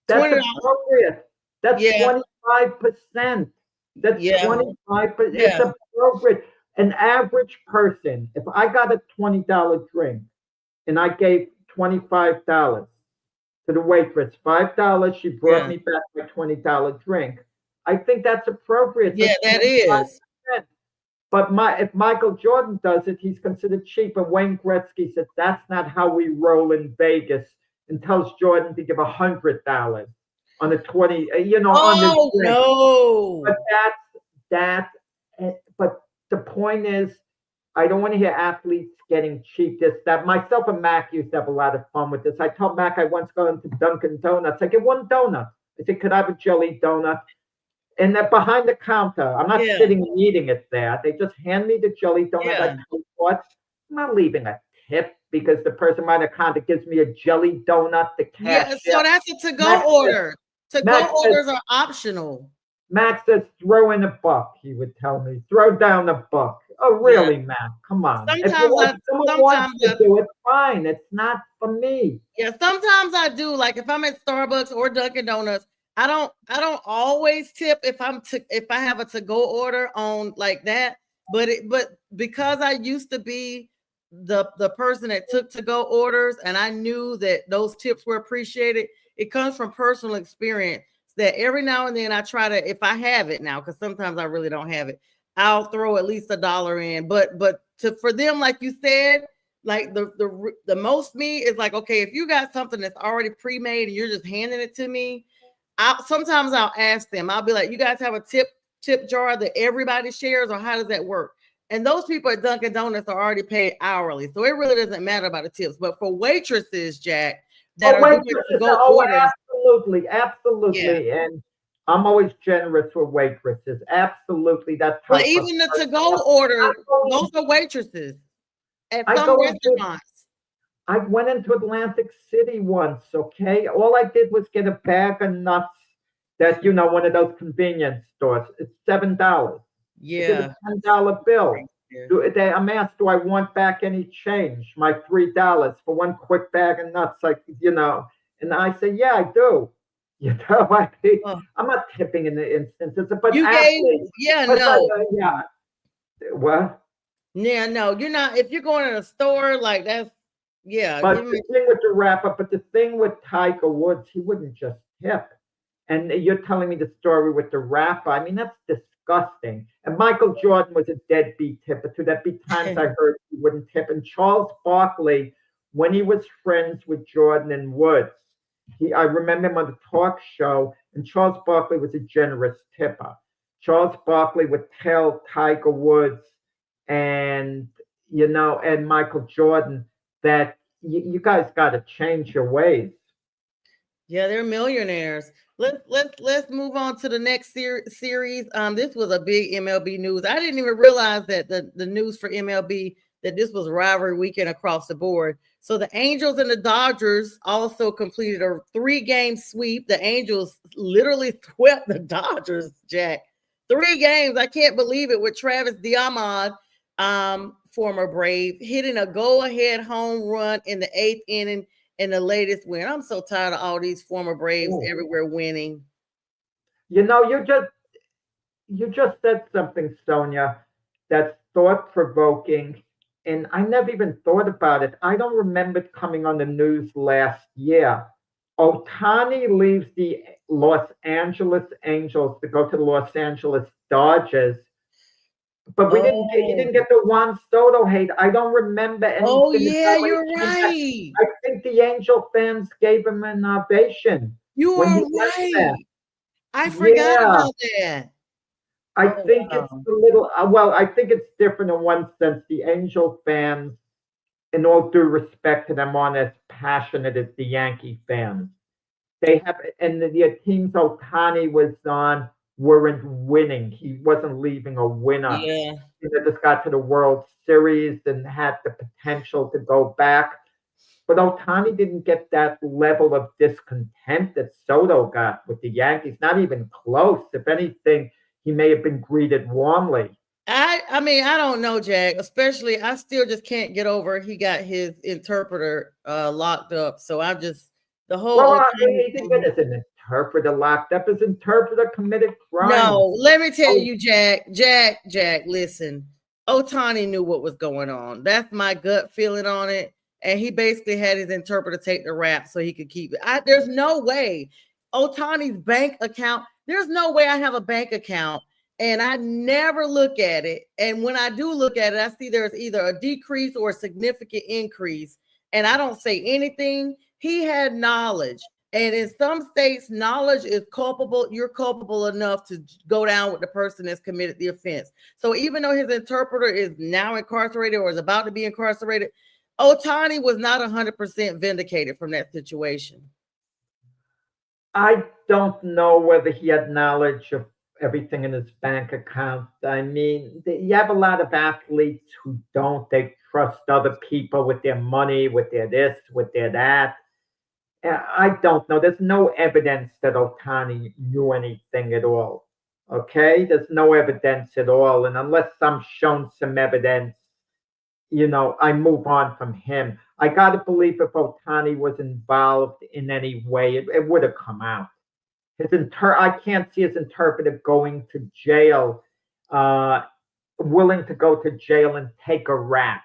that's $20. Appropriate. That's 25%. That's 25%. It's appropriate. An average person, if I got a $20 drink and I gave $25 to the waitress, $5, she brought me back my $20 drink. I think that's appropriate. Yeah, that is. But if Michael Jordan does it, he's considered cheap. And Wayne Gretzky said that's not how we roll in Vegas, and tells Jordan to give $100 on a 20. On the drink. No. But that's. But the point is, I don't want to hear athletes getting cheap. That. Myself and Mac used to have a lot of fun with this. I told Mac I once gone to Dunkin' Donuts. I get one donut. I said, "Could I have a jelly donut?" And they're behind the counter. I'm not sitting and eating it there. They just hand me the jelly donut. I tell you what, I'm not leaving a tip because the person behind the counter gives me a jelly donut. The cashier. Yeah, so that's a to-go order. To-go orders are optional. Max says, "Throw in a buck," he would tell me. "Throw down a buck." Oh, really, Max? Come on. If someone wants to do it, fine. It's not for me. Yeah, sometimes I do. Like if I'm at Starbucks or Dunkin' Donuts, I don't always tip if I have a to-go order on like that. But because I used to be the person that took to-go orders and I knew that those tips were appreciated, it comes from personal experience. That every now and then I try to, if I have it now, because sometimes I really don't have it, I'll throw at least $1 in. But for them, like you said, like the most me is like, okay, if you got something that's already pre-made and you're just handing it to me, sometimes I'll ask them. I'll be like, "You guys have a tip jar that everybody shares, or how does that work?" And those people at Dunkin' Donuts are already paid hourly, so it really doesn't matter about the tips. But for waitresses, Jack, that are doing to-go orders. Absolutely. Yeah. And I'm always generous with waitresses. Absolutely. That's but even the to-go order, those are waitresses at some restaurants. I went into Atlantic City once, okay? All I did was get a bag of nuts that, one of those convenience stores. It's $7. Yeah. It's a $10 bill. I'm asked, do I want back any change? My $3 for one quick bag of nuts, and I say, yeah, I do. I'm not tipping in the instances, but you gave, What? Yeah, no, you're not. If you're going to a store like that's, But the thing with the rapper, but the thing with Tiger Woods, he wouldn't just tip. And you're telling me the story with the rapper. I mean, that's disgusting. And Michael Jordan was a deadbeat tipper too. There'd be times I heard he wouldn't tip. And Charles Barkley, when he was friends with Jordan and Woods, I remember him on the talk show, and Charles Barkley was a generous tipper. Charles Barkley would tell Tiger Woods and and Michael Jordan that you guys got to change your ways. Yeah, they're millionaires. Let's move on to the next series. This was a big MLB news. I didn't even realize that the news for MLB that this was rivalry weekend across the board. So the Angels and the Dodgers also completed a 3-game sweep. The Angels literally swept the Dodgers, Jack. 3 games. I can't believe it, with Travis Diamond, former Brave, hitting a go-ahead home run in the 8th inning in the latest win. I'm so tired of all these former Braves everywhere winning. You just said something, Sonja, that's thought-provoking, and I never even thought about it. I don't remember it coming on the news last year. Ohtani leaves the Los Angeles Angels to go to the Los Angeles Dodgers. But he didn't get the Juan Soto hate. I don't remember anything. Oh, yeah, you're right. I think the Angel fans gave him an ovation. You are right. I forgot about that. I think it's a little, I think it's different in one sense. The Angel fans, in all due respect to them, aren't as passionate as the Yankee fans. They have, and the teams Ohtani was on weren't winning. He wasn't leaving a winner. Yeah. He just got to the World Series and had the potential to go back. But Ohtani didn't get that level of discontent that Soto got with the Yankees. Not even close. If anything, he may have been greeted warmly. I mean, I don't know, Jack. Especially, I still just can't get over he got his interpreter locked up. So I'm just the whole. Well, he didn't get his interpreter locked up. His interpreter committed crime. No, let me tell you, Jack. Listen, Ohtani knew what was going on. That's my gut feeling on it. And he basically had his interpreter take the rap so he could keep it. There's no way Ohtani's bank account. There's no way I have a bank account and I never look at it. And when I do look at it, I see there's either a decrease or a significant increase. And I don't say anything. He had knowledge. And in some states, knowledge is culpable. You're culpable enough to go down with the person that's committed the offense. So even though his interpreter is now incarcerated or is about to be incarcerated, Ohtani was not 100% vindicated from that situation. I don't know whether he had knowledge of everything in his bank account. I mean, you have a lot of athletes who don't. They trust other people with their money, with their this, with their that. I don't know. There's no evidence that Ohtani knew anything at all. Okay? There's no evidence at all. And unless I'm shown some evidence, I move on from him. I got to believe if Ohtani was involved in any way, it would have come out. I can't see his interpreter going to jail, willing to go to jail and take a rap.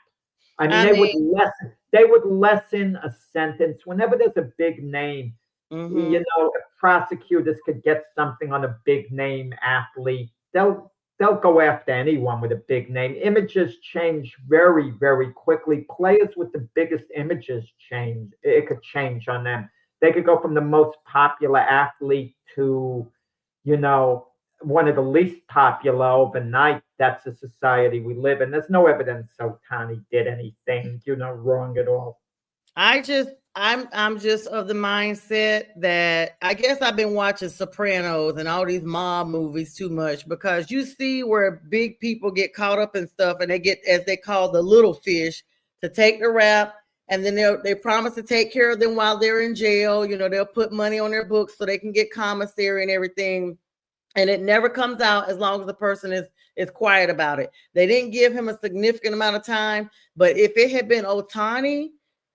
I mean, they would lessen a sentence whenever there's a big name. Mm-hmm. If prosecutors could get something on a big name athlete, they'll go after anyone with a big name. Images change very, very quickly. Players with the biggest images change. It could change on them. They could go from the most popular athlete to, one of the least popular overnight. That's the society we live in. There's no evidence Ohtani did anything, wrong at all. I'm just of the mindset that I guess I've been watching Sopranos and all these mob movies too much, because you see where big people get caught up in stuff and they get, as they call, the little fish to take the rap, and then they promise to take care of them while they're in jail. They'll put money on their books so they can get commissary and everything. And it never comes out as long as the person is quiet about it. They didn't give him a significant amount of time, but if it had been Ohtani,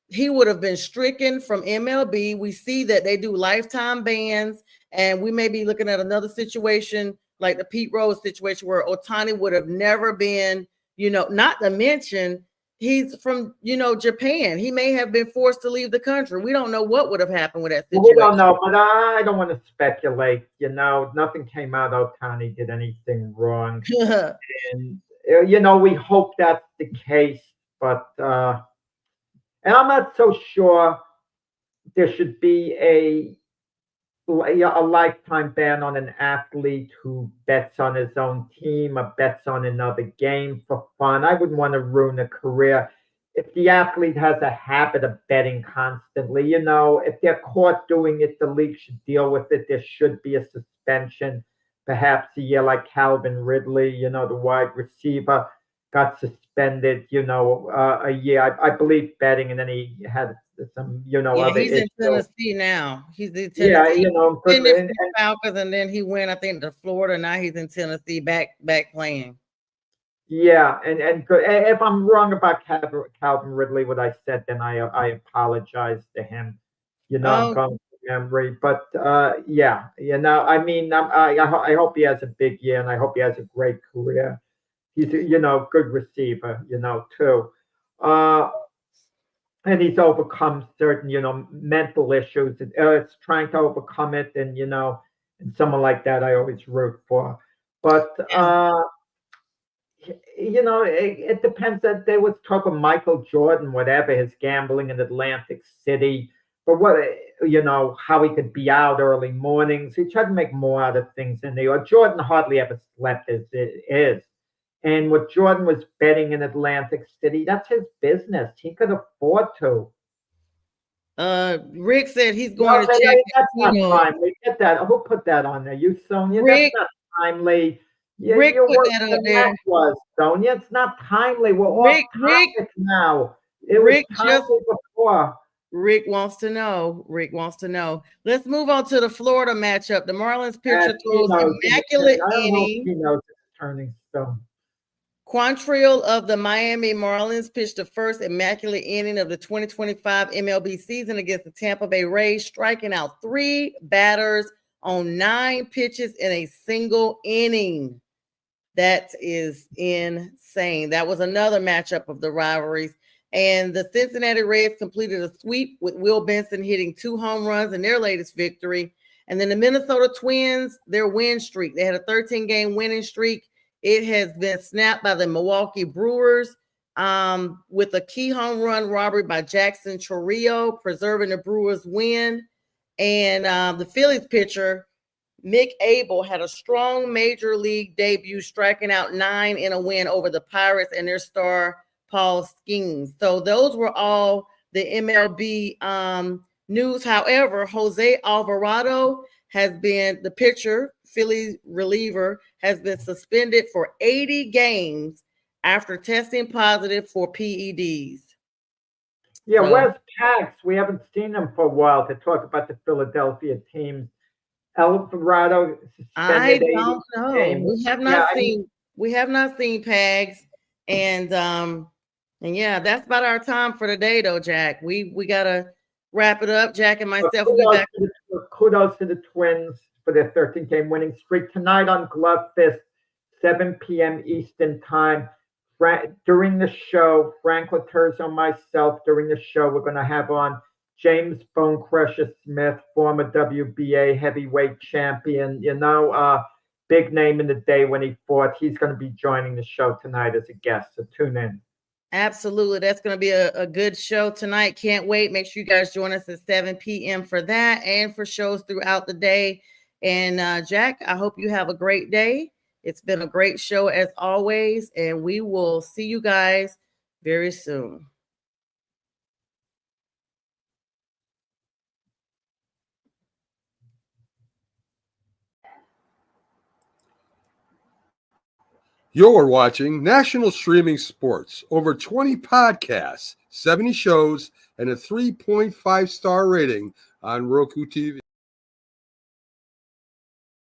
he would have been stricken from MLB. We see that they do lifetime bans, and we may be looking at another situation like the Pete Rose situation where Ohtani would have never been, not to mention he's from, Japan. He may have been forced to leave the country. We don't know what would have happened with that situation. We don't know, but I don't want to speculate. Nothing came out Ohtani did anything wrong. And, we hope that's the case, but, and I'm not so sure there should be a a lifetime ban on an athlete who bets on his own team or bets on another game for fun. I wouldn't want to ruin a career. If the athlete has a habit of betting constantly, if they're caught doing it, the league should deal with it. There should be a suspension, perhaps a year like Calvin Ridley, the wide receiver got suspended, a year. I believe betting, and then he had some, other he's issues. in Tennessee now. He's in Tennessee. Yeah, and Falcons, and then he went, I think, to Florida. Now he's in Tennessee, back playing. Yeah, and if I'm wrong about Calvin Ridley, what I said, then I apologize to him. I'm going to memory, but yeah, I mean, I hope he has a big year, and I hope he has a great career. He's good receiver, too. And he's overcome certain, mental issues. It's trying to overcome it, and and someone like that, I always root for. But it depends. That there was talk of Michael Jordan, whatever his gambling in Atlantic City, but how he could be out early mornings. He tried to make more out of things in New York. Jordan hardly ever slept as it is. And what Jordan was betting in Atlantic City, that's his business. He could afford to. Rick said he's going to check. That's not timely. Get that. Who put that on there? You, Sonia? That's not timely. Yeah, Rick put that on there. Was, Sonia. It's not timely. We're off topic now. It was timely before. Rick wants to know. Let's move on to the Florida matchup. The Marlins pitcher throws immaculate inning. He knows it's turning stone. Quantrill of the Miami Marlins pitched the first immaculate inning of the 2025 MLB season against the Tampa Bay Rays, striking out 3 batters on 9 pitches in a single inning. That is insane. That was another matchup of the rivalries. And the Cincinnati Reds completed a sweep with Will Benson hitting 2 home runs in their latest victory. And then the Minnesota Twins, their win streak. They had a 13-game winning streak. It has been snapped by the Milwaukee Brewers with a key home run robbery by Jackson Chourio, preserving the Brewers' win. And the Phillies pitcher, Mick Abel, had a strong major league debut, striking out 9 in a win over the Pirates and their star, Paul Skeens. So those were all the MLB news. However, Jose Alvarado has been the pitcher, Philly reliever, has been suspended for 80 games after testing positive for PEDs. Yeah, where's Pax? We haven't seen him for a while to talk about the Philadelphia team. Alvarado suspended. I don't know. Games. We have not seen Pags, and yeah, that's about our time for today, though, Jack. We gotta wrap it up. Jack and myself will be back. Kudos to the Twins for their 13-game winning streak tonight on Glove Fist, 7 p.m. Eastern Time. During the show, Frank Laterzo, myself, during the show, we're going to have on James Bone Crusher Smith, former WBA heavyweight champion, big name in the day when he fought. He's going to be joining the show tonight as a guest, so tune in. Absolutely. That's going to be a good show tonight. Can't wait. Make sure you guys join us at 7 p.m. for that and for shows throughout the day. And Jack, I hope you have a great day. It's been a great show as always, and we will see you guys very soon. You're watching National Streaming Sports. Over 20 podcasts, 70 shows, and a 3.5-star rating on Roku TV.